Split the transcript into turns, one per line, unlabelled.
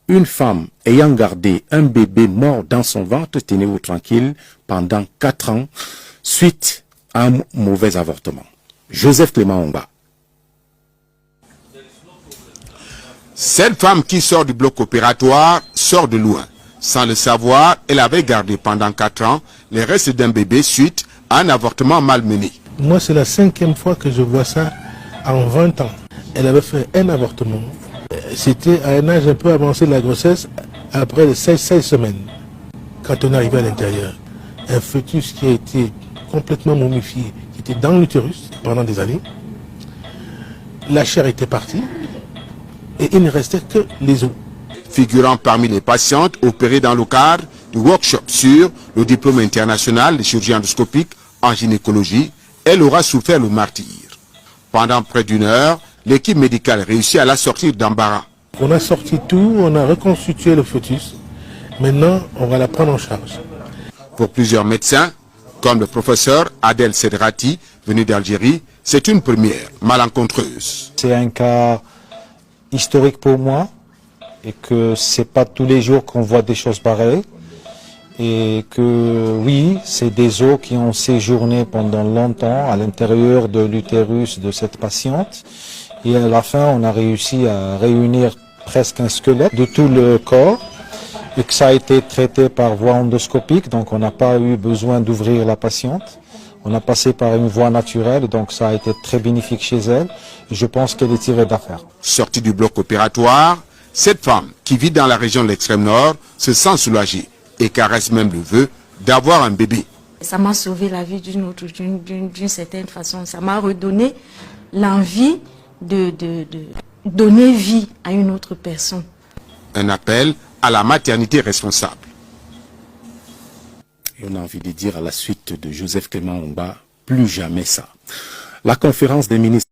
Une femme ayant gardé un bébé mort dans son ventre, tenez-vous tranquille, pendant 4 ans, suite à un mauvais avortement. Joseph Clément Omba.
Cette femme qui sort du bloc opératoire sort de loin. Sans le savoir, elle avait gardé pendant 4 ans les restes d'un bébé suite à un avortement malmené.
Moi, c'est la 5e fois que je vois ça en 20 ans. Elle avait fait un avortement. C'était à un âge un peu avancé de la grossesse, après les 16 semaines, quand on est arrivé à l'intérieur. Un fœtus qui a été complètement momifié, qui était dans l'utérus pendant des années. La chair était partie et il ne restait que les os.
Figurant parmi les patientes opérées dans le cadre du workshop sur le diplôme international de chirurgie endoscopique en gynécologie, elle aura souffert le martyre. Pendant près d'1 heure, l'équipe médicale réussit à la sortir d'embarras.
On a sorti tout, on a reconstitué le fœtus. Maintenant, on va la prendre en charge.
Pour plusieurs médecins, comme le professeur Adel Sedrati, venu d'Algérie, c'est une première malencontreuse.
C'est un cas historique pour moi et que c'est pas tous les jours qu'on voit des choses pareilles. Et que oui, c'est des os qui ont séjourné pendant longtemps à l'intérieur de l'utérus de cette patiente. Et à la fin, on a réussi à réunir presque un squelette de tout le corps et que ça a été traité par voie endoscopique, donc on n'a pas eu besoin d'ouvrir la patiente. On a passé par une voie naturelle, donc ça a été très bénéfique chez elle. Je pense qu'elle est tirée d'affaire.
Sortie du bloc opératoire, cette femme qui vit dans la région de l'extrême nord se sent soulagée et caresse même le vœu d'avoir un bébé.
Ça m'a sauvé la vie d'une certaine façon. Ça m'a redonné l'envie de donner vie à une autre personne.
Un appel à la maternité responsable.
Et on a envie de dire à la suite de Joseph Clément Omba, plus jamais ça. La conférence des ministres